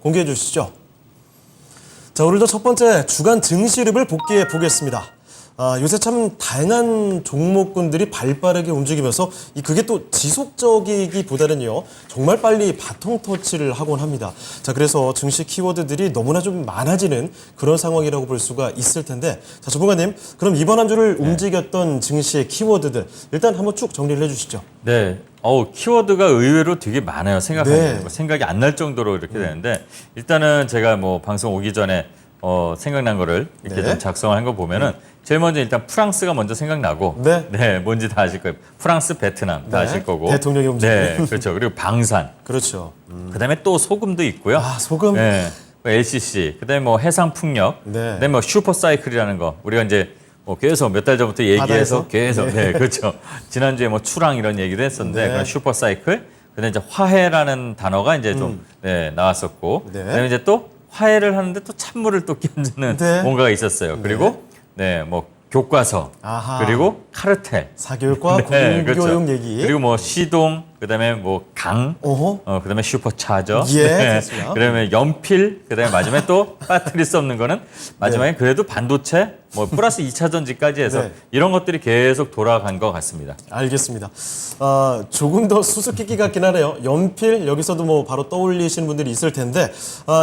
공개해 주시죠. 자, 오늘도 첫 번째 주간 증시를 복귀해 보겠습니다. 요새 참 다양한 종목군들이 발빠르게 움직이면서 그게 또 지속적이기보다는요, 정말 빨리 바통 터치를 하곤 합니다. 자, 그래서 증시 키워드들이 너무나 좀 많아지는 그런 상황이라고 볼 수가 있을 텐데, 자, 전문가님, 그럼 이번 한 주를 움직였던 증시의 키워드들 일단 한번 쭉 정리를 해주시죠. 네. 키워드가 의외로 되게 많아요. 네. 생각이 안 날 정도로 이렇게 되는데, 일단은 제가 뭐 방송 오기 전에 생각난 거를 이렇게 네. 좀 작성을 한 거 보면은 제일 먼저 일단 프랑스가 먼저 생각나고, 네. 뭔지 다 아실 거예요. 프랑스, 베트남 다 네. 아실 거고, 대통령이 움직이는. 네, 그렇죠. 그리고 방산, 그렇죠. 그다음에 또 소금도 있고요. 소금. 네, LCC, 그다음에 뭐 해상풍력, 네. 그다음에 뭐 슈퍼사이클이라는 거 우리가 이제 계속 몇 달 전부터 얘기해서 바다에서? 계속 그렇죠. 지난주에 뭐 추랑 이런 얘기도 했었는데 네. 그런 슈퍼사이클, 그다음에 이제 화해라는 단어가 이제 좀 나왔었고, 네. 그다음에 이제 또 화해를 하는데 또 찬물을 또 끼얹는 네. 뭔가가 있었어요. 그리고 뭐 교과서, 아하. 그리고 카르텔, 사교육과 공교육 그렇죠. 얘기. 그리고 뭐 시동, 그다음에 뭐 강, 어허. 그다음에 슈퍼차저, 예, 좋습니다. 그다음에 연필, 그다음에 마지막에 또 빠뜨릴 수 없는 거는 마지막에 그래도 반도체, 뭐 플러스 2차 전지까지 해서 네. 이런 것들이 계속 돌아간 것 같습니다. 알겠습니다. 조금 더 수수께끼 같긴 하네요. 연필, 여기서도 뭐 바로 떠올리시는 분들이 있을 텐데,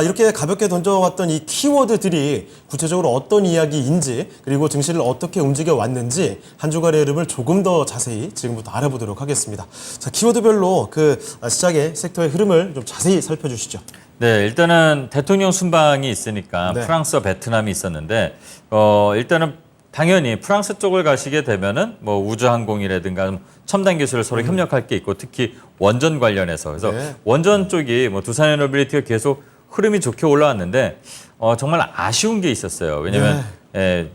이렇게 가볍게 던져왔던 이 키워드들이 구체적으로 어떤 이야기인지, 그리고 증시를 어떻게 움직여 왔는지 한 주간의 흐름을 조금 더 자세히 지금부터 알아보도록 하겠습니다. 자, 키워드별로 시작의 섹터의 흐름을 좀 자세히 살펴주시죠. 네, 일단은 대통령 순방이 있으니까 네. 프랑스와 베트남이 있었는데, 일단은 당연히 프랑스 쪽을 가시게 되면은 뭐 우주항공이라든가 첨단 기술을 서로 협력할 게 있고, 특히 원전 관련해서. 그래서 네. 원전 쪽이 뭐 두산에너빌리티가 계속 흐름이 좋게 올라왔는데, 정말 아쉬운 게 있었어요. 왜냐면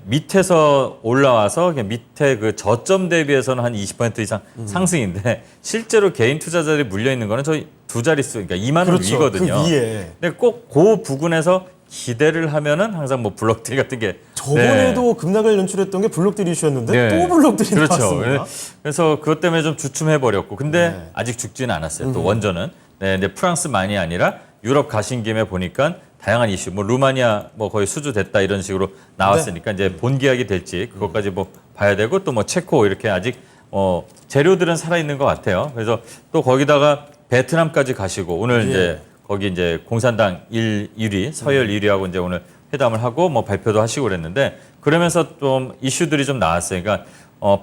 밑에서 올라와서 그냥 밑에 그 저점 대비해서는 한 20% 이상 상승인데, 실제로 개인 투자자들이 물려 있는 거는 저희 두 자릿수, 그러니까 2만 원 그렇죠. 위거든요. 그 위에. 근데 꼭 그 부근에서 기대를 하면은 항상 뭐 블록들이 같은 게 저번에도 급락을 연출했던 게 블록들이 이슈였는데 네. 또 블록들이 그렇죠. 나왔습니다. 그래서 그것 때문에 좀 주춤해 버렸고, 근데 네. 아직 죽지는 않았어요. 또 원전은. 근데 프랑스만이 아니라 유럽 가신 김에 보니까 다양한 이슈, 뭐 루마니아 뭐 거의 수주됐다 이런 식으로 나왔으니까 이제 본계약이 될지 그것까지 뭐 봐야 되고, 또 뭐 체코 이렇게 아직 재료들은 살아 있는 것 같아요. 그래서 또 거기다가 베트남까지 가시고, 오늘 이제 거기 이제 공산당 1위, 서열 1위하고 이제 오늘 회담을 하고 뭐 발표도 하시고 그랬는데, 그러면서 좀 이슈들이 좀 나왔어요. 그러니까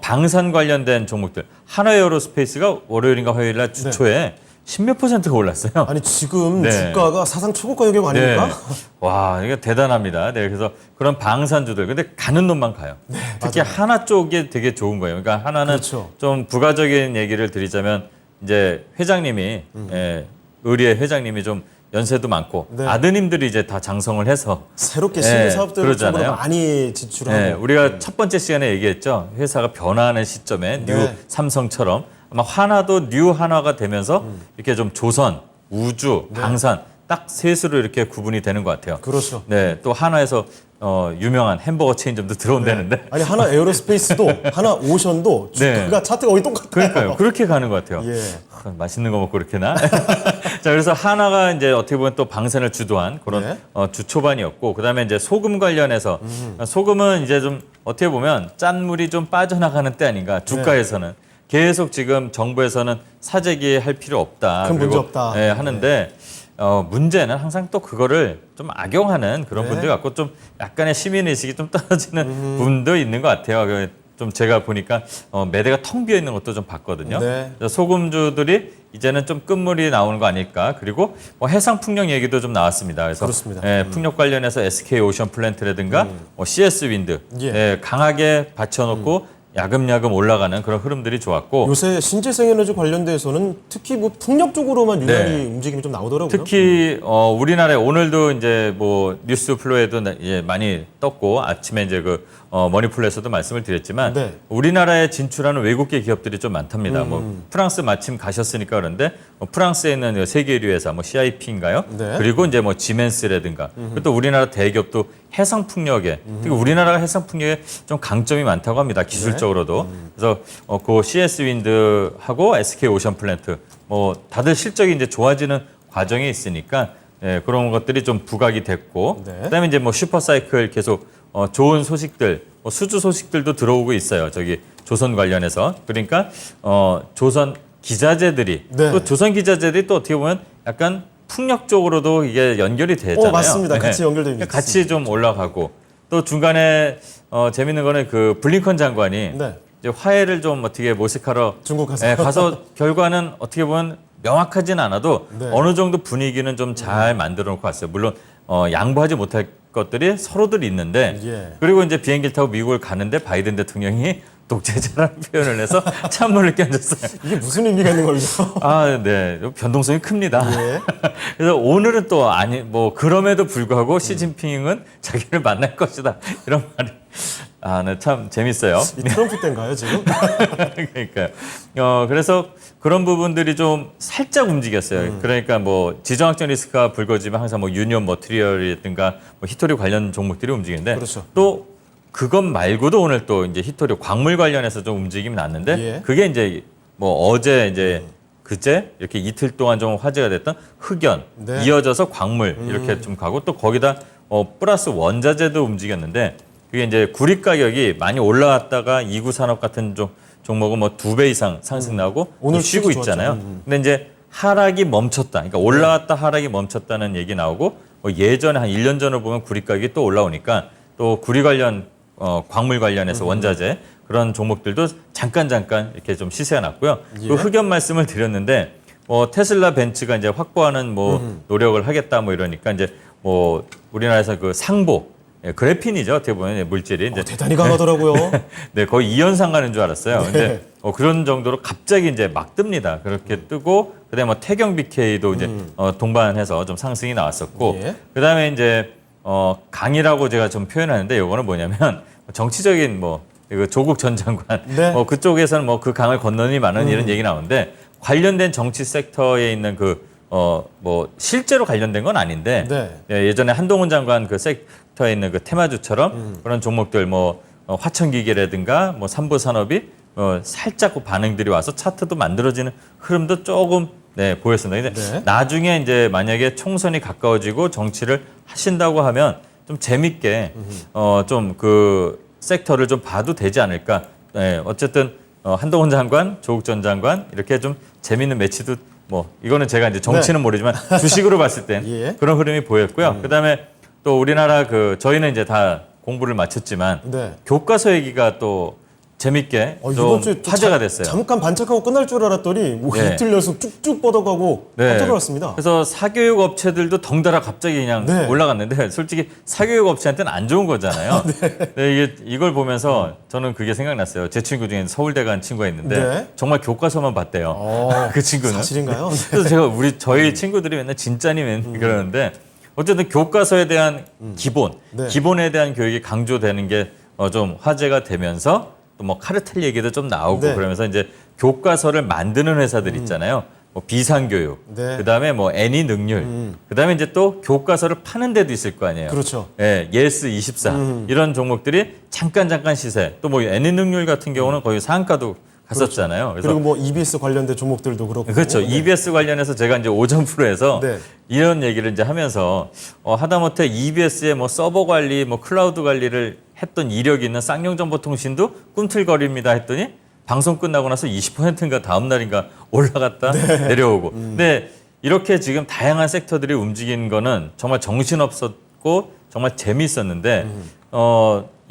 방산 관련된 종목들, 하나에어로스페이스가 월요일인가 화요일 날 주초에 10몇 %가 올랐어요. 아니 지금 네. 주가가 사상 초고가 영역 아닙니까? 와, 이게 대단합니다. 네, 그래서 그런 방산주들, 근데 가는 놈만 가요. 특히 맞아요. 하나 쪽이 되게 좋은 거예요. 그러니까 하나는 그렇죠. 좀 부가적인 얘기를 드리자면, 이제 회장님이 의리의 회장님이 좀 연세도 많고 네. 아드님들이 이제 다 장성을 해서 새롭게 신규 사업들 쪽으로 그러잖아요. 많이 지출하고. 네, 우리가 첫 번째 시간에 얘기했죠. 회사가 변화하는 시점에 뉴 네. 삼성처럼 아마 하나도 뉴 한화가 되면서 이렇게 좀 조선, 우주, 방산 딱 셋으로 이렇게 구분이 되는 것 같아요. 그렇죠. 네, 또 한화에서 유명한 햄버거 체인점도 들어온다는데. 아니 하나 에어로스페이스도 하나 오션도 주가가 차트가 거의 똑같아요. 그러니까요. 그렇게 가는 것 같아요. 예. 맛있는 거 먹고 그렇게나. 자, 그래서 하나가 이제 어떻게 보면 또 방산을 주도한 그런 네. 주 초반이었고, 그다음에 이제 소금 관련해서 소금은 이제 좀 어떻게 보면 짠물이 좀 빠져나가는 때 아닌가, 주가에서는. 계속 지금 정부에서는 사재기 할 필요 없다. 큰 문제 그리고, 없다. 하는데 문제는 항상 또 그거를 좀 악용하는 그런 네. 분들 같고, 좀 약간의 시민의식이 좀 떨어지는 분도 있는 것 같아요. 좀 제가 보니까 매대가 텅 비어 있는 것도 좀 봤거든요. 네. 그래서 소금주들이 이제는 좀 끝물이 나오는 거 아닐까. 그리고 뭐 해상 풍력 얘기도 좀 나왔습니다. 그래서 그렇습니다. 풍력 관련해서 SK 오션 플랜트라든가 CS 윈드 강하게 받쳐놓고 야금야금 올라가는 그런 흐름들이 좋았고, 요새 신재생에너지 관련돼서는 특히 뭐 풍력 쪽으로만 유난히 네. 움직임이 좀 나오더라고요. 특히 우리나라에 오늘도 이제 뭐 뉴스 플로에도 이제 많이 떴고, 아침에 이제 그 머니풀에서도 말씀을 드렸지만, 네. 우리나라에 진출하는 외국계 기업들이 좀 많답니다. 뭐 프랑스 마침 가셨으니까 그런데 프랑스에 있는 세계유리 회사 뭐 CIP인가요? 네. 그리고 이제 뭐 지멘스라든가, 그리고 또 우리나라 대기업도 해상 풍력에, 특히 우리나라가 해상 풍력에 좀 강점이 많다고 합니다. 기술적으로도. 그래서 그 CS 윈드하고 SK 오션 플랜트 뭐 다들 실적이 이제 좋아지는 과정에 있으니까 예, 그런 것들이 좀 부각이 됐고 네. 그다음에 이제 뭐 슈퍼사이클 계속 좋은 소식들, 수주 소식들도 들어오고 있어요. 저기 조선 관련해서 그러니까 조선 기자재들이 네. 또 조선 기자재들이 또 어떻게 보면 약간 풍력적으로도 이게 연결이 되잖아요. 맞습니다. 네. 같이 연결됩니다. 같이 좀 올라가고 또 중간에 재밌는 거는 그 블링컨 장관이 네. 이제 화해를 좀 어떻게 모색하러 중국 가서. 예, 가서 결과는 어떻게 보면 명확하진 않아도 네. 어느 정도 분위기는 좀 잘 만들어 놓고 왔어요. 물론 양보하지 못할 것들이 서로들 있는데 예. 그리고 이제 비행기를 타고 미국을 가는데 바이든 대통령이 독재자라는 표현을 해서 찬물을 끼얹었어요. 이게 무슨 의미가 있는 거죠? 아, 네. 변동성이 큽니다. 예. 그래서 오늘은 또 아니 뭐 그럼에도 불구하고 시진핑은 자기를 만날 것이다. 이런 말이 네, 참 재밌어요. 이 트럼프 때인가요, 지금? 그러니까요. 그래서 그런 부분들이 좀 살짝 움직였어요. 그러니까 뭐 지정학적 리스크가 불거지면 항상 뭐 유니온 머티리얼이든가 뭐 히토리 관련 종목들이 움직이는데 그렇죠. 또 그것 말고도 오늘 또 이제 히토리 광물 관련해서 좀 움직임이 났는데 예. 그게 이제 뭐 어제 이제 그제 이렇게 이틀 동안 좀 화제가 됐던 흑연 네. 이어져서 광물 이렇게 좀 가고 또 거기다 플러스 원자재도 움직였는데 그게 이제 구리 가격이 많이 올라왔다가 이구 산업 같은 종목은 뭐 2배 이상 상승 나고 오늘 또 쉬고 수익이 있잖아요. 근데 이제 하락이 멈췄다. 그러니까 올라왔다 하락이 멈췄다는 얘기 나오고 예전에 한 1년 전을 보면 구리 가격이 또 올라오니까 또 구리 관련 광물 관련해서 원자재 그런 종목들도 잠깐 이렇게 좀 시세가 났고요. 예. 그 흑연 말씀을 드렸는데 테슬라 벤츠가 이제 확보하는 뭐 노력을 하겠다 뭐 이러니까 이제 뭐 우리나라에서 그 상보 그래핀이죠. 어떻게 보면 물질이 이제 대단히 강하더라고요. 네, 거의 2연상 가는 줄 알았어요. 근데 그런 정도로 갑자기 이제 막 뜹니다. 그렇게 뜨고 그다음에 뭐 태경 BK도 이제 동반해서 좀 상승이 나왔었고 예. 그다음에 이제 강이라고 제가 좀 표현하는데 요거는 뭐냐면 정치적인 뭐 이거 조국 전 장관 네. 그쪽에서는 뭐 그 강을 건너니 마는 이런 얘기 나오는데 관련된 정치 섹터에 있는 뭐 실제로 관련된 건 아닌데 네. 예전에 한동훈 장관 그 섹터에 있는 그 테마주처럼 그런 종목들 뭐 화천기계라든가 뭐 삼보산업이 살짝 반응들이 와서 차트도 만들어지는 흐름도 조금 보였습니다. 근데 네. 나중에 이제 만약에 총선이 가까워지고 정치를 하신다고 하면 좀 재밌게 좀 그 섹터를 좀 봐도 되지 않을까. 네, 어쨌든 한동훈 장관, 조국 전 장관 이렇게 좀 재밌는 매치도 뭐 이거는 제가 이제 정치는 모르지만 주식으로 봤을 땐 예. 그런 흐름이 보였고요. 그다음에 또 우리나라 저희는 이제 다 공부를 마쳤지만 네. 교과서 얘기가 또 재밌게 이번 좀 주에 또 화제가 됐어요. 잠깐 반짝하고 끝날 줄 알았더니 뭐 네. 이틀 연속 쭉쭉 뻗어가고 깜짝 놀랐습니다. 그래서 사교육 업체들도 덩달아 갑자기 그냥 네. 올라갔는데 솔직히 사교육 업체한테는 안 좋은 거잖아요. 네, 이걸 보면서 저는 그게 생각났어요. 제 친구 중에 서울대 간 친구가 있는데 네. 정말 교과서만 봤대요. 그 친구는. 사실인가요? 네. 그래서 제가 저희 친구들이 맨날 진짜니 그러는데 어쨌든 교과서에 대한 기본, 네. 기본에 대한 교육이 강조되는 게 좀 화제가 되면서 또 뭐 카르텔 얘기도 좀 나오고 네. 그러면서 이제 교과서를 만드는 회사들 있잖아요. 뭐 비상교육, 네. 그다음에 뭐 애니 능률, 그다음에 이제 또 교과서를 파는 데도 있을 거 아니에요. 그렇죠. 예, 예스 24 이런 종목들이 잠깐 시세. 또 뭐 애니 능률 같은 경우는 거의 상한가도 갔었잖아요. 그래서 그리고 뭐 EBS 관련된 종목들도 그렇고. 그렇죠. 네. EBS 관련해서 제가 이제 오전 프로에서 네. 이런 얘기를 이제 하면서 하다못해 EBS의 뭐 서버 관리, 뭐 클라우드 관리를 했던 이력이 있는 쌍용정보통신도 꿈틀거립니다 했더니 방송 끝나고 나서 20%인가 다음 날인가 올라갔다 내려오고. 근데 이렇게 지금 다양한 섹터들이 움직이는 거는 정말 정신없었고 정말 재미있었는데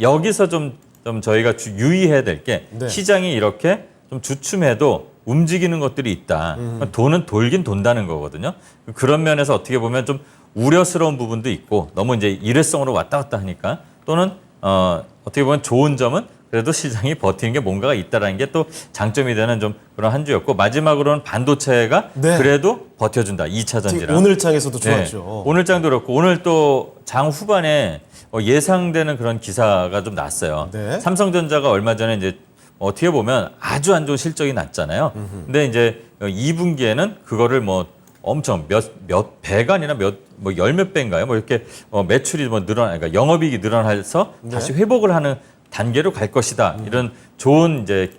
여기서 좀 저희가 유의해야 될 게 네. 시장이 이렇게 좀 주춤해도 움직이는 것들이 있다. 돈은 돌긴 돈다는 거거든요. 그런 면에서 어떻게 보면 좀 우려스러운 부분도 있고 너무 이제 일회성으로 왔다 갔다 하니까 또는 어떻게 보면 좋은 점은 그래도 시장이 버티는 게 뭔가가 있다라는 게 또 장점이 되는 좀 그런 한 주였고 마지막으로는 반도체가 네. 그래도 버텨준다. 2차 전지랑. 오늘 장에서도 네. 좋았죠. 오늘 장도 그렇고 오늘 또 장 후반에 예상되는 그런 기사가 좀 났어요. 네. 삼성전자가 얼마 전에 이제 어떻게 보면 아주 안 좋은 실적이 났잖아요. 근데 이제 2분기에는 그거를 뭐 엄청 몇 배가 아니라 뭐 열 몇 배인가요? 뭐 이렇게 매출이 뭐 그러니까 영업이익이 늘어나서 다시 회복을 하는 단계로 갈 것이다. 이런 좋은 이제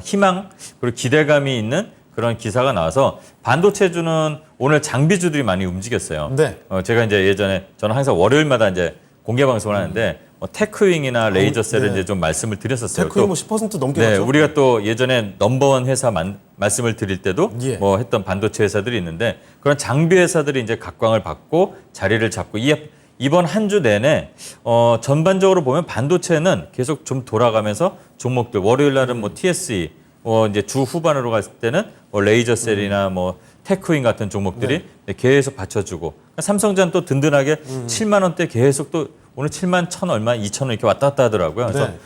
희망 그리고 기대감이 있는 그런 기사가 나와서 반도체주는 오늘 장비주들이 많이 움직였어요. 네. 제가 이제 예전에 저는 항상 월요일마다 이제 공개 방송을 하는데 뭐 테크윙이나 레이저셀을 네. 이제 좀 말씀을 드렸었어요. 테크윙 또 뭐10% 넘게 네, 갔죠. 우리가 또 예전에 넘버원 회사 말씀을 드릴 때도 예. 뭐 했던 반도체 회사들이 있는데 그런 장비 회사들이 이제 각광을 받고 자리를 잡고 이번 한 주 내내 전반적으로 보면 반도체는 계속 좀 돌아가면서 종목들 월요일 날은 뭐 TSE 이제 주 후반으로 갔을 때는 뭐 레이저셀이나 뭐 테크윙 같은 종목들이 계속 받쳐주고 삼성전 또 든든하게 7만 원대 계속 또 오늘 7만 1천 얼마, 2천 원 이렇게 왔다 갔다 하더라고요. 그래서 네.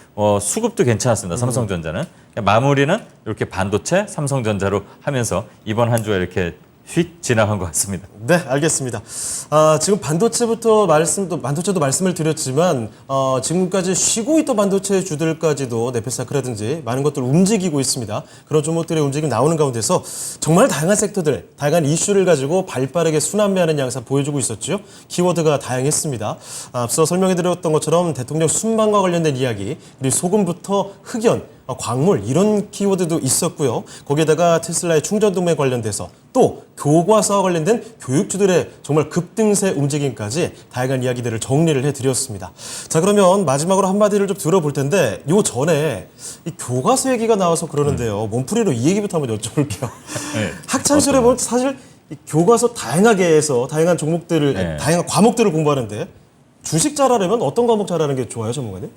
수급도 괜찮았습니다. 삼성전자는. 마무리는 이렇게 반도체, 삼성전자로 하면서 이번 한 주에 이렇게 휙 지나간 것 같습니다. 네, 알겠습니다. 지금 반도체도 말씀을 드렸지만 지금까지 쉬고 있던 반도체 주들까지도 네페사크라든지 많은 것들 움직이고 있습니다. 그런 종목들의 움직임 나오는 가운데서 정말 다양한 섹터들, 다양한 이슈를 가지고 발빠르게 순환매하는 양상 보여주고 있었죠. 키워드가 다양했습니다. 앞서 설명해드렸던 것처럼 대통령 순방과 관련된 이야기, 그리고 소금부터 흑연, 광물 이런 키워드도 있었고요. 거기에다가 테슬라의 충전 동맹 관련돼서 또 교과서와 관련된 교육주들의 정말 급등세 움직임까지 다양한 이야기들을 정리를 해드렸습니다. 자, 그러면 마지막으로 한마디를 좀 들어볼 텐데 요 전에 이 교과서 얘기가 나와서 그러는데요. 몸풀이로 이 얘기부터 한번 여쭤볼게요. 네. 학창 시절에 보면 사실 이 교과서 다양하게 해서 다양한 종목들을 네. 다양한 과목들을 공부하는데 주식 잘하려면 어떤 과목 잘하는 게 좋아요, 전문가님?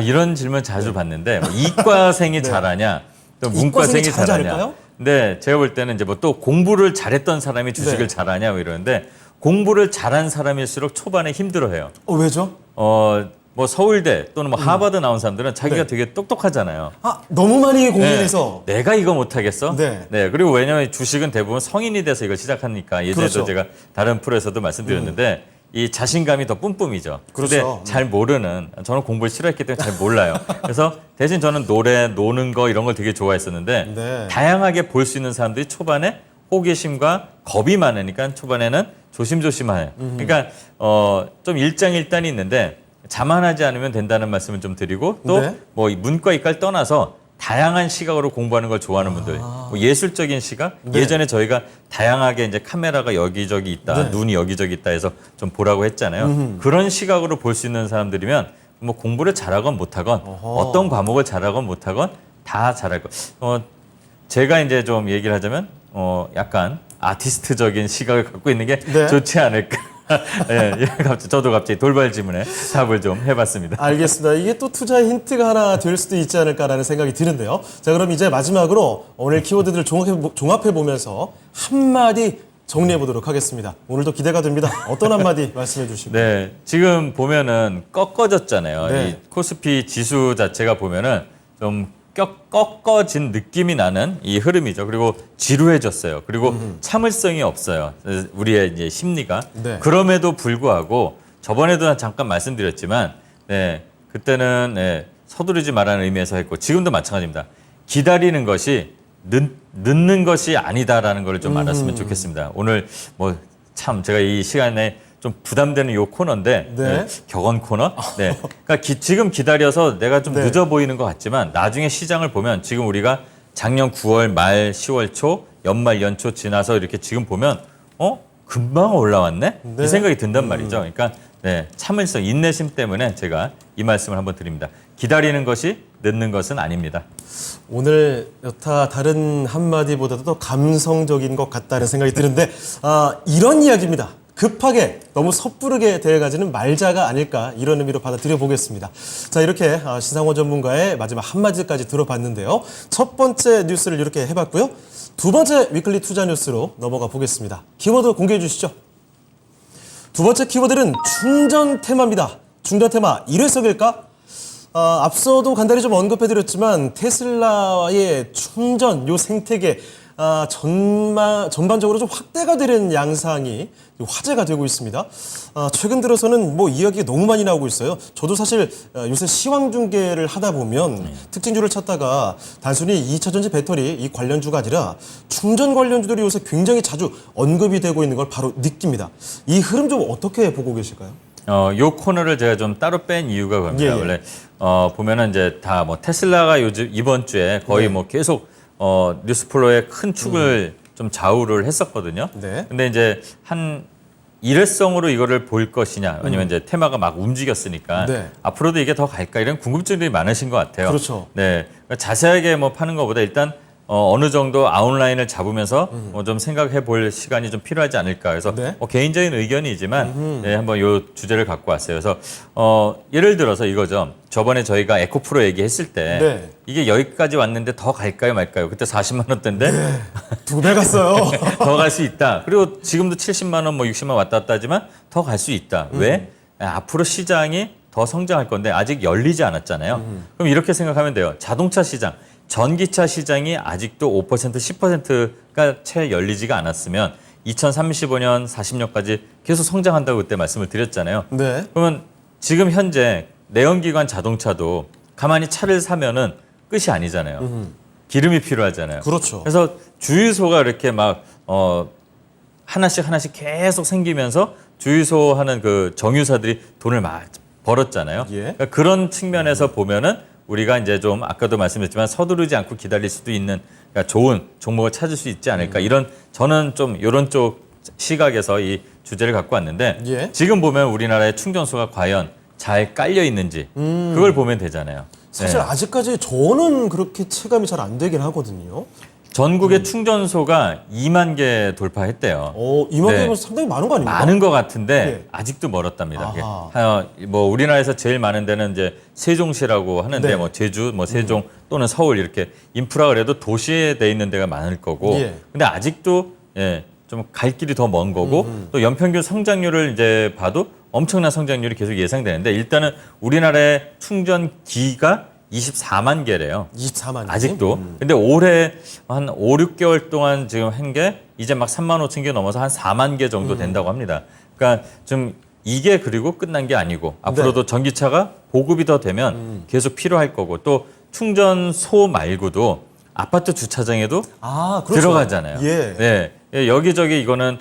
이런 질문 자주 받는데 뭐 이과생이 잘하냐, 또 문과생이 이과생이 잘하지 잘하냐. 않을까요? 근데 제가 볼 때는 이제 뭐 또 공부를 잘했던 사람이 주식을 네. 잘하냐 뭐 이러는데 공부를 잘한 사람일수록 초반에 힘들어해요. 왜죠? 뭐 서울대 또는 뭐 하버드 나온 사람들은 자기가 네. 되게 똑똑하잖아요. 너무 많이 공부해서 내가 이거 못하겠어? 네. 그리고 왜냐하면 주식은 대부분 성인이 돼서 이걸 시작하니까 예전에도 그렇죠. 제가 다른 프로에서도 말씀드렸는데 이 자신감이 더 뿜뿜이죠. 그렇죠. 근데 잘 모르는, 저는 공부를 싫어했기 때문에 잘 몰라요. 그래서 대신 저는 노래, 노는 거 이런 걸 되게 좋아했었는데 네. 다양하게 볼 수 있는 사람들이 초반에 호기심과 겁이 많으니까 초반에는 조심조심해요. 그러니까 좀 일장일단이 있는데 자만하지 않으면 된다는 말씀을 좀 드리고 또 네. 뭐 문과 이과를 떠나서 다양한 시각으로 공부하는 걸 좋아하는 분들, 뭐 예술적인 시각, 네. 예전에 저희가 다양하게 이제 카메라가 여기저기 있다, 네. 눈이 여기저기 있다 해서 좀 보라고 했잖아요. 그런 시각으로 볼 수 있는 사람들이면 뭐 공부를 잘하건 못하건 어떤 과목을 잘하건 못하건 다 잘할 거. 제가 이제 좀 얘기를 하자면 약간 아티스트적인 시각을 갖고 있는 게 네. 좋지 않을까. 저도 갑자기 돌발 질문에 답을 좀 해봤습니다. 알겠습니다. 이게 또 투자의 힌트가 하나 될 수도 있지 않을까라는 생각이 드는데요. 자, 그럼 이제 마지막으로 오늘 키워드들 종합해 보면서 한마디 정리해 보도록 하겠습니다. 오늘도 기대가 됩니다. 어떤 한마디 말씀해 주시고. 네, 지금 보면은 꺾어졌잖아요. 네. 이 코스피 지수 자체가 보면은 좀 꺾어진 느낌이 나는 이 흐름이죠. 그리고 지루해졌어요. 그리고 참을성이 없어요. 우리의 이제 심리가. 네. 그럼에도 불구하고 저번에도 잠깐 말씀드렸지만, 그때는 서두르지 말라는 의미에서 했고 지금도 마찬가지입니다. 기다리는 것이 늦는 것이 아니다라는 걸 좀 알았으면 좋겠습니다. 오늘 뭐 참 제가 이 시간에 좀 부담되는 요 코너인데 네. 격언 코너. 그러니까 지금 기다려서 내가 좀 네. 늦어 보이는 것 같지만 나중에 시장을 보면 지금 우리가 작년 9월 말 10월 초 연말 연초 지나서 이렇게 지금 보면 금방 올라왔네? 네. 이 생각이 든단 말이죠. 그러니까 참을성, 인내심 때문에 제가 이 말씀을 한번 드립니다. 기다리는 것이 늦는 것은 아닙니다. 오늘 여타 다른 한마디보다도 더 감성적인 것 같다는 생각이 드는데 이런 이야기입니다. 급하게 너무 섣부르게 대해가지는 말자가 아닐까 이런 의미로 받아들여 보겠습니다. 자, 이렇게 신상원 전문가의 마지막 한마디까지 들어봤는데요. 첫 번째 뉴스를 이렇게 해봤고요. 두 번째 위클리 투자 뉴스로 넘어가 보겠습니다. 키워드 공개해 주시죠. 두 번째 키워드는 충전 테마입니다. 충전 테마 1회석일까? 앞서도 간단히 좀 언급해드렸지만 테슬라의 충전 요 생태계 전반적으로 좀 확대가 되는 양상이 화제가 되고 있습니다. 최근 들어서는 뭐 이야기가 너무 많이 나오고 있어요. 저도 사실 요새 시황 중계를 하다 보면 특징주를 찾다가 단순히 2차전지 배터리 이 관련주가 아니라 충전 관련주들이 요새 굉장히 자주 언급이 되고 있는 걸 바로 느낍니다. 이 흐름 좀 어떻게 보고 계실까요? 요 코너를 제가 좀 따로 뺀 이유가 그겁니다. 예. 원래 보면은 이제 다 뭐 테슬라가 요즘 이번 주에 거의 뭐 계속 뉴스플로의 큰 축을 좀 좌우를 했었거든요. 네. 근데 이제 한 일회성으로 이거를 볼 것이냐, 아니면 이제 테마가 막 움직였으니까 네. 앞으로도 이게 더 갈까 이런 궁금증들이 많으신 것 같아요. 그렇죠. 네, 그러니까 자세하게 뭐 파는 것보다 일단 어느 정도 아웃라인을 잡으면서 좀 생각해 볼 시간이 좀 필요하지 않을까. 그래서 네. 개인적인 의견이지만 네, 한번 이 주제를 갖고 왔어요. 그래서 예를 들어서 이거죠. 저번에 저희가 에코프로 얘기했을 때 네. 이게 여기까지 왔는데 더 갈까요 말까요? 그때 40만 원대인데 2배 갔어요. 더 갈 수 있다. 그리고 지금도 70만 원, 뭐 60만 원 왔다 갔다 하지만 더 갈 수 있다. 왜? 앞으로 시장이 더 성장할 건데 아직 열리지 않았잖아요. 그럼 이렇게 생각하면 돼요. 자동차 시장, 전기차 시장이 아직도 5%, 10%가 채 열리지가 않았으면 2035년, 40년까지 계속 성장한다고 그때 말씀을 드렸잖아요. 네. 그러면 지금 현재 내연기관 자동차도 가만히 차를 사면은 끝이 아니잖아요. 기름이 필요하잖아요. 그렇죠. 그래서 주유소가 이렇게 막 하나씩 계속 생기면서 주유소 하는 그 정유사들이 돈을 막 벌었잖아요. 예. 그러니까 그런 측면에서 보면은 우리가 이제 좀 아까도 말씀드렸지만 서두르지 않고 기다릴 수도 있는 그러니까 좋은 종목을 찾을 수 있지 않을까 이런 저는 좀 이런 쪽 시각에서 이 주제를 갖고 왔는데 예. 지금 보면 우리나라의 충전소가 과연 잘 깔려 있는지 그걸 보면 되잖아요. 사실 네. 아직까지 저는 그렇게 체감이 잘 안 되긴 하거든요. 전국의 충전소가 2만 개 돌파했대요. 이만 네. 개면 상당히 많은 거 아닙니까? 많은 것 같은데 예. 아직도 멀었답니다. 이게. 아하. 뭐 우리나라에서 제일 많은 데는 이제 세종시라고 하는데 네. 뭐 제주, 뭐 세종 또는 서울 이렇게 인프라가 그래도 도시에 돼 있는 데가 많을 거고. 예. 근데 아직도 좀 갈 길이 더 먼 거고 또 연평균 성장률을 이제 봐도 엄청난 성장률이 계속 예상되는데 일단은 우리나라의 충전기가 24만 개래요. 24만 개. 아직도. 근데 올해 한 5, 6개월 동안 지금 한 게 이제 막 3만 5천 개 넘어서 한 4만 개 정도 된다고 합니다. 그러니까 좀 이게 그리고 끝난 게 아니고 앞으로도 전기차가 보급이 더 되면 계속 필요할 거고 또 충전소 말고도 아파트 주차장에도 그렇죠. 들어가잖아요. 예. 네. 여기저기 이거는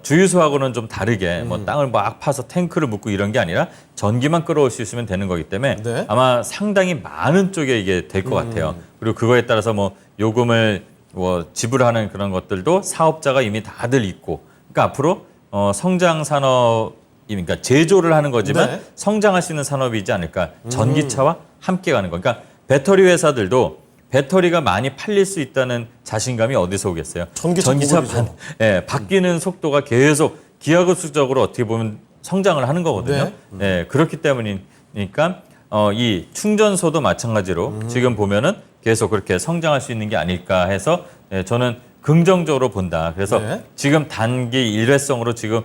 주유소하고는 좀 다르게 뭐 땅을 막 파서 탱크를 묻고 이런 게 아니라 전기만 끌어올 수 있으면 되는 거기 때문에 네. 아마 상당히 많은 쪽에 이게 될 것 같아요. 그리고 그거에 따라서 뭐 요금을 뭐 지불하는 그런 것들도 사업자가 이미 다들 있고 그러니까 앞으로 성장 산업 그러니까 제조를 하는 거지만 네. 성장할 수 있는 산업이지 않을까. 전기차와 함께 가는 거. 그러니까 배터리 회사들도 배터리가 많이 팔릴 수 있다는 자신감이 어디서 오겠어요? 전기차 보급이죠. 바뀌는 속도가 계속 기하급수적으로 어떻게 보면 성장을 하는 거거든요. 그렇기 때문이니까 이 충전소도 마찬가지로 지금 보면은 계속 그렇게 성장할 수 있는 게 아닐까 해서 저는 긍정적으로 본다. 그래서 네. 지금 단기 일회성으로 지금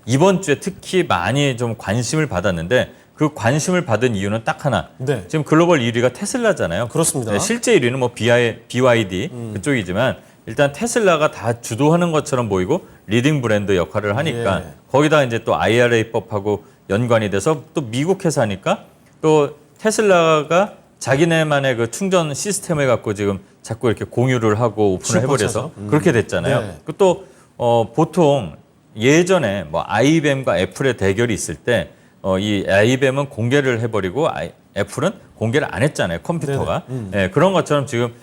이번 주에 특히 많이 좀 관심을 받았는데 그 관심을 받은 이유는 딱 하나. 네. 지금 글로벌 1위가 테슬라잖아요. 그렇습니다. 실제 1위는 뭐 BYD 그쪽이지만 일단 테슬라가 다 주도하는 것처럼 보이고 리딩 브랜드 역할을 하니까 예. 거기다 이제 또 IRA법하고 연관이 돼서 또 미국 회사니까 또 테슬라가 자기네만의 그 충전 시스템을 갖고 지금 자꾸 이렇게 공유를 하고 오픈을 해버려서 그렇게 됐잖아요. 네. 그리고 또 보통 예전에 뭐 IBM과 애플의 대결이 있을 때 이 IBM은 공개를 해버리고 애플은 공개를 안 했잖아요. 컴퓨터가. 그런 것처럼 지금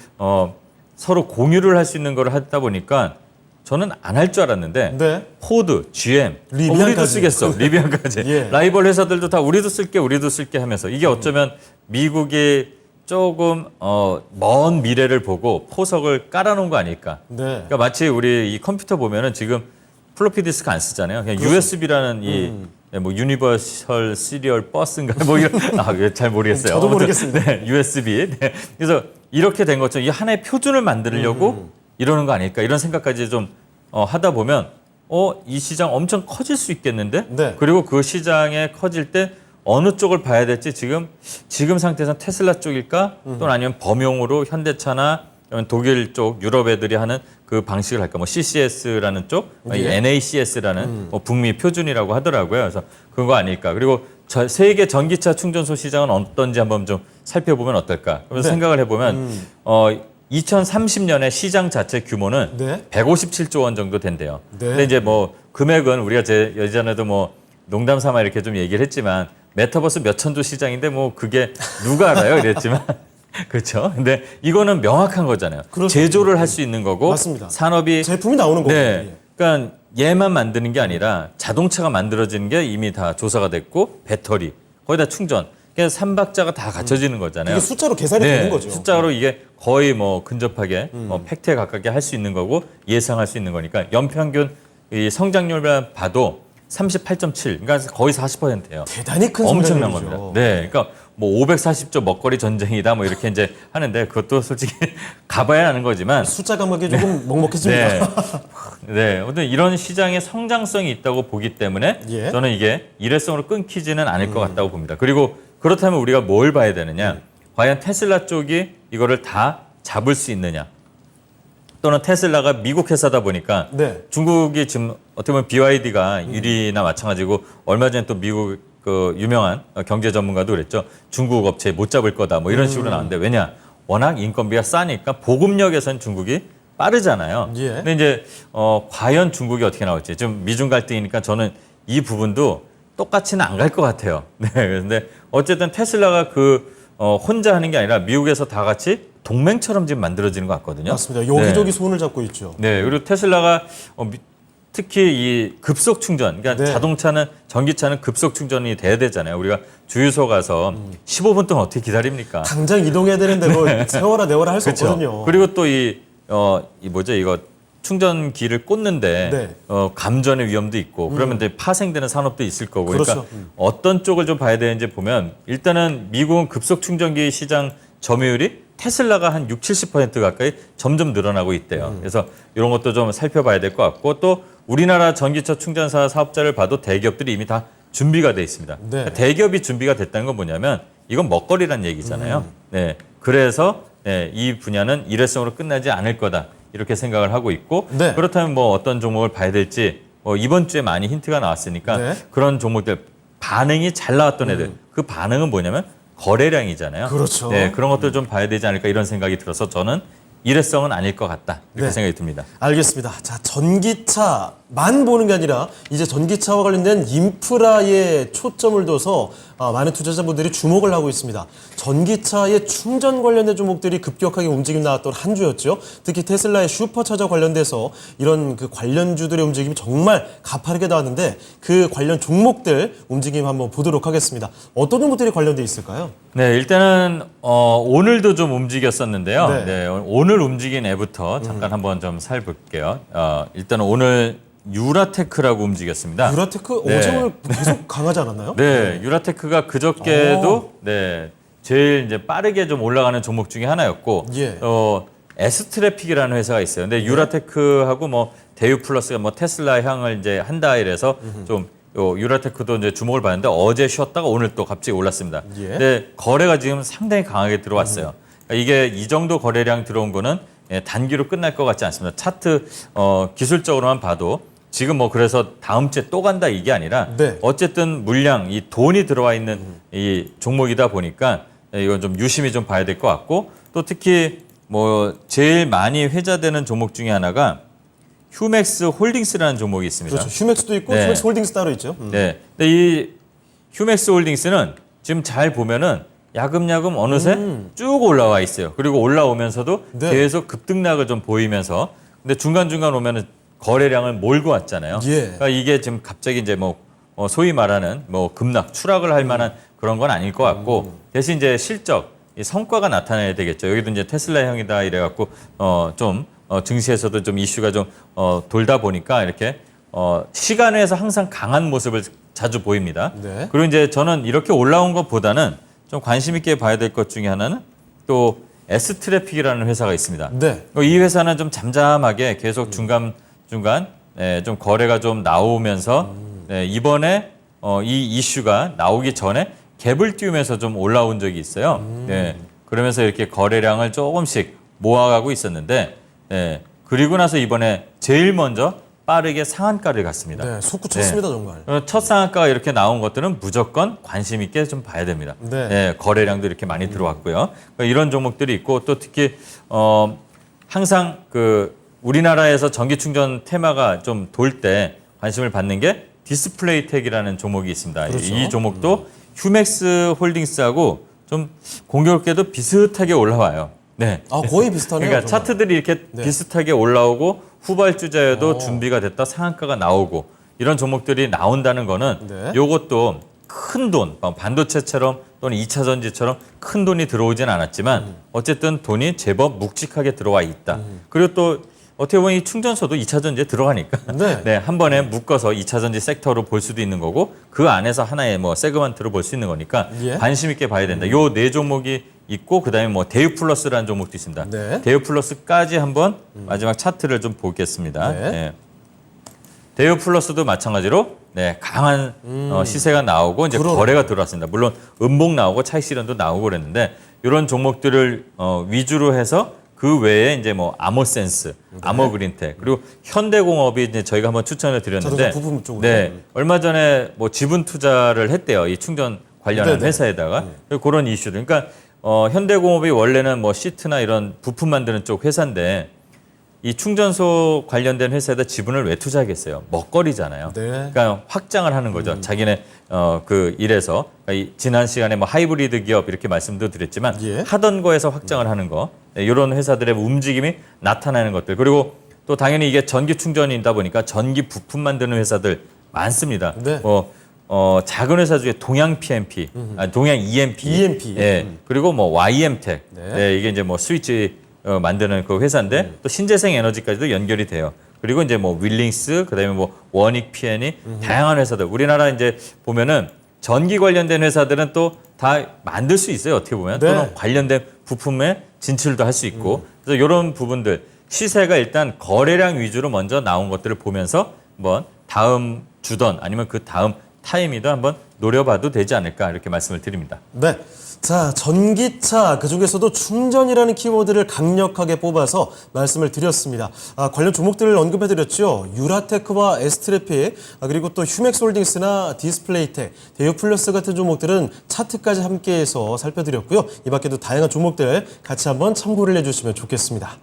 서로 공유를 할 수 있는 걸 하다 보니까 저는 안 할 줄 알았는데 네. 포드, GM, 리비안까지. 우리도 쓰겠어. 리비안까지. 예. 라이벌 회사들도 다 우리도 쓸게 하면서 이게 어쩌면 미국이 조금 먼 미래를 보고 포석을 깔아놓은 거 아닐까. 네. 그러니까 마치 우리 이 컴퓨터 보면은 지금 플로피 디스크 안 쓰잖아요. 그냥 USB라는 뭐 유니버설 시리얼 버스인가 뭐 이런 잘 모르겠어요. 저도 아무튼, 모르겠습니다. 네, USB. 네. 그래서 이렇게 된 것처럼 이 하나의 표준을 만들려고 이러는 거 아닐까 이런 생각까지 좀 하다 보면 이 시장 엄청 커질 수 있겠는데 네. 그리고 그 시장에 커질 때 어느 쪽을 봐야 될지 지금 상태에서 테슬라 쪽일까 또는 아니면 범용으로 현대차나 아니면 독일 쪽 유럽 애들이 하는 그 방식을 할까 뭐 CCS라는 쪽 예. NACS라는 뭐 북미 표준이라고 하더라고요. 그래서 그거 아닐까. 그리고 세계 전기차 충전소 시장은 어떤지 한번 좀 살펴보면 어떨까. 그래서 네. 생각을 해보면 2030년에 시장 자체 규모는 네. 157조 원 정도 된대요. 네. 근데 이제 뭐 금액은 우리가 예전에도 뭐 농담 삼아 이렇게 좀 얘기를 했지만 메타버스 몇 천조 시장인데 뭐 그게 누가 알아요? 이랬지만 그렇죠. 근데 이거는 명확한 거잖아요. 그렇죠. 제조를 할 수 있는 거고 맞습니다. 산업이 제품이 나오는 거고. 네. 그러니까 얘만 만드는 게 아니라 자동차가 만들어지는 게 이미 다 조사가 됐고 배터리 거기다 충전. 그러니까 삼박자가 다 갖춰지는 거잖아요. 이게 숫자로 계산이 되는 거죠. 숫자로 이게 거의 뭐 근접하게 팩트에 가깝게 할 수 있는 거고 예상할 수 있는 거니까 연평균 이 성장률만 봐도 38.7, 그러니까 거의 40%예요. 대단히 큰 엄청난 성장률이죠. 겁니다. 네, 그러니까 뭐 540조 먹거리 전쟁이다 뭐 이렇게 이제 하는데 그것도 솔직히 가봐야 아는 거지만 숫자 감각이 조금 먹먹해집니다. 네. 네, 아무튼 이런 시장의 성장성이 있다고 보기 때문에 예. 저는 이게 일회성으로 끊기지는 않을 것 같다고 봅니다. 그리고 그렇다면 우리가 뭘 봐야 되느냐? 과연 테슬라 쪽이 이거를 다 잡을 수 있느냐? 또는 테슬라가 미국 회사다 보니까 네. 중국이 지금 어떻게 보면 BYD가 일이나 마찬가지고 얼마 전에 또 미국 그 유명한 경제 전문가도 그랬죠. 중국 업체 못 잡을 거다 뭐 이런 식으로 나왔는데 왜냐? 워낙 인건비가 싸니까 보급력에선 중국이 빠르잖아요. 예. 근데 이제 과연 중국이 어떻게 나올지 좀 미중 갈등이니까 저는 이 부분도 똑같이는 안 갈 것 같아요. 네, 그런데 어쨌든 테슬라가 혼자 하는 게 아니라 미국에서 다 같이 동맹처럼 지금 만들어지는 것 같거든요. 맞습니다. 여기저기 손을 잡고 있죠. 네, 그리고 테슬라가 특히 이 급속 충전, 그러니까 네. 자동차는 전기차는 급속 충전이 돼야 되잖아요. 우리가 주유소 가서 15분 동안 어떻게 기다립니까? 당장 이동해야 되는데 뭐 세워라 내워라 할 수 그렇죠. 없거든요. 그리고 또 이거 충전기를 꽂는데 네. 감전의 위험도 있고 그러면 이제 파생되는 산업도 있을 거고 그러니까 그렇죠. 어떤 쪽을 좀 봐야 되는지 보면 일단은 미국은 급속 충전기 시장 점유율이 테슬라가 한 60, 70% 가까이 점점 늘어나고 있대요. 그래서 이런 것도 좀 살펴봐야 될 것 같고 또 우리나라 전기차 충전사 사업자를 봐도 대기업들이 이미 다 준비가 돼 있습니다. 네. 그러니까 대기업이 준비가 됐다는 건 뭐냐면 이건 먹거리란 얘기잖아요. 네. 그래서 이 분야는 일회성으로 끝나지 않을 거다. 이렇게 생각을 하고 있고 네. 그렇다면 뭐 어떤 종목을 봐야 될지 이번 주에 많이 힌트가 나왔으니까 네. 그런 종목들 반응이 잘 나왔던 애들 그 반응은 뭐냐면 거래량이잖아요. 그렇죠. 네, 그런 것들 좀 봐야 되지 않을까 이런 생각이 들어서 저는 일회성은 아닐 것 같다 이렇게 네. 생각이 듭니다. 알겠습니다. 자, 전기차만 보는 게 아니라 이제 전기차와 관련된 인프라에 초점을 둬서 많은 투자자분들이 주목을 하고 있습니다. 전기차의 충전 관련된 종목들이 급격하게 움직임 나왔던 한 주였죠. 특히 테슬라의 슈퍼차저 관련돼서 이런 그 관련주들의 움직임이 정말 가파르게 나왔는데 그 관련 종목들 움직임 한번 보도록 하겠습니다. 어떤 종목들이 관련돼 있을까요? 네, 일단은 오늘도 좀 움직였었는데요. 네. 네, 오늘 움직인 애부터 잠깐 한번 좀 살펴볼게요. 일단은 오늘 유라테크라고 움직였습니다. 유라테크 네. 어제 오늘 계속 강하지 않았나요? 네, 유라테크가 그저께도 제일 이제 빠르게 좀 올라가는 종목 중에 하나였고, 예. S트래픽이라는 회사가 있어요. 근데 유라테크하고 뭐 대유 플러스가 뭐 테슬라 향을 이제 한다 이래서 좀 유라테크도 이제 주목을 받는데 어제 쉬었다가 오늘 또 갑자기 올랐습니다. 예. 근데 거래가 지금 상당히 강하게 들어왔어요. 그러니까 이게 이 정도 거래량 들어온 거는 단기로 끝날 것 같지 않습니다. 차트 기술적으로만 봐도 지금 뭐 그래서 다음 주에 또 간다 이게 아니라 네. 어쨌든 물량 이 돈이 들어와 있는 이 종목이다 보니까 이건 좀 유심히 좀 봐야 될 것 같고 또 특히 뭐 제일 많이 회자되는 종목 중에 하나가 휴맥스 홀딩스라는 종목이 있습니다. 그렇죠. 휴맥스도 있고 네. 휴맥스 홀딩스 따로 있죠. 네. 근데 이 휴맥스 홀딩스는 지금 잘 보면은 야금야금 어느새 쭉 올라와 있어요. 그리고 올라오면서도 네. 계속 급등락을 좀 보이면서 근데 중간중간 오면은 거래량을 몰고 왔잖아요. 예. 그러니까 이게 지금 갑자기 이제 뭐 소위 말하는 뭐 급락, 추락을 할 만한 그런 건 아닐 것 같고 대신 이제 실적, 이 성과가 나타나야 되겠죠. 여기도 이제 테슬라형이다 이래갖고 좀 증시에서도 좀 이슈가 좀 돌다 보니까 이렇게 시간에서 항상 강한 모습을 자주 보입니다. 네. 그리고 이제 저는 이렇게 올라온 것보다는 좀 관심 있게 봐야 될 것 중에 하나는 또 S트래픽이라는 회사가 있습니다. 네. 이 회사는 좀 잠잠하게 계속 중간중간 좀 거래가 좀 나오면서 이번에 이 이슈가 나오기 전에 갭을 띄우면서 좀 올라온 적이 있어요. 네. 그러면서 이렇게 거래량을 조금씩 모아가고 있었는데 그리고 나서 이번에 제일 먼저 빠르게 상한가를 갔습니다. 네, 솟구쳤습니다 정말. 첫 상한가가 이렇게 나온 것들은 무조건 관심 있게 좀 봐야 됩니다. 네. 거래량도 이렇게 많이 들어왔고요. 그러니까 이런 종목들이 있고 또 특히 항상 그 우리나라에서 전기 충전 테마가 좀 돌 때 관심을 받는 게 디스플레이텍이라는 종목이 있습니다. 그렇죠. 이 종목도 휴맥스 홀딩스하고 좀 공교롭게도 비슷하게 올라와요. 네. 아, 거의 비슷하네요. 그러니까 정말. 차트들이 이렇게 네. 비슷하게 올라오고 후발주자여도 준비가 됐다 상한가가 나오고 이런 종목들이 나온다는 거는 네. 요것도 큰 돈, 반도체처럼 또는 2차 전지처럼 큰 돈이 들어오진 않았지만 어쨌든 돈이 제법 묵직하게 들어와 있다. 그리고 또 어떻게 보면 이 충전소도 2차 전지에 들어가니까 네. 네, 한 번에 묶어서 2차 전지 섹터로 볼 수도 있는 거고 그 안에서 하나의 뭐 세그먼트로 볼 수 있는 거니까 예. 관심 있게 봐야 된다. 요 네 종목이 있고 그다음에 뭐 대유 플러스라는 종목도 있습니다. 네. 대유 플러스까지 한번 마지막 차트를 좀 보겠습니다. 네. 네. 대유 플러스도 마찬가지로 네, 강한 시세가 나오고 이제 그러네요. 거래가 들어왔습니다. 물론 음봉 나오고 차익 실현도 나오고 그랬는데 이런 종목들을 위주로 해서 그 외에 이제 뭐 아모센스, 아모그린텍 그리고 현대공업이 이제 저희가 한번 추천을 드렸는데 자동차 부품 쪽으로. 네, 얼마 전에 뭐 지분 투자를 했대요. 이 충전 관련한 네네. 회사에다가 그런 이슈들. 그러니까 현대공업이 원래는 뭐 시트나 이런 부품 만드는 쪽 회사인데 이 충전소 관련된 회사에다 지분을 왜 투자하겠어요? 먹거리잖아요. 네. 그러니까 확장을 하는 거죠. 자기네 그 일에서 그러니까 지난 시간에 뭐 하이브리드 기업 이렇게 말씀도 드렸지만 예. 하던 거에서 확장을 하는 거 네, 이런 회사들의 움직임이 나타나는 것들 그리고 또 당연히 이게 전기 충전이다 보니까 전기 부품 만드는 회사들 많습니다. 네. 작은 회사 중에 동양 PMP, 동양 EMP, EMP. 예, 그리고 뭐 YM텍, 네. 네, 이게 이제 뭐 스위치 만드는 그 회사인데 또 신재생 에너지까지도 연결이 돼요. 그리고 이제 뭐 윌링스, 그다음에 뭐 원익 PN이 다양한 회사들. 우리나라 이제 보면은 전기 관련된 회사들은 또 다 만들 수 있어요. 어떻게 보면 네. 또는 관련된 부품에 진출도 할 수 있고. 그래서 이런 부분들 시세가 일단 거래량 위주로 먼저 나온 것들을 보면서 한번 다음 주던 아니면 그 다음 타이밍도 한번 노려봐도 되지 않을까 이렇게 말씀을 드립니다. 네. 자, 전기차 그중에서도 충전이라는 키워드를 강력하게 뽑아서 말씀을 드렸습니다. 관련 종목들을 언급해드렸죠. 유라테크와 에스트래픽, 그리고 또 휴맥스홀딩스나 디스플레이텍, 대유플러스 같은 종목들은 차트까지 함께해서 살펴드렸고요. 이 밖에도 다양한 종목들 같이 한번 참고를 해주시면 좋겠습니다.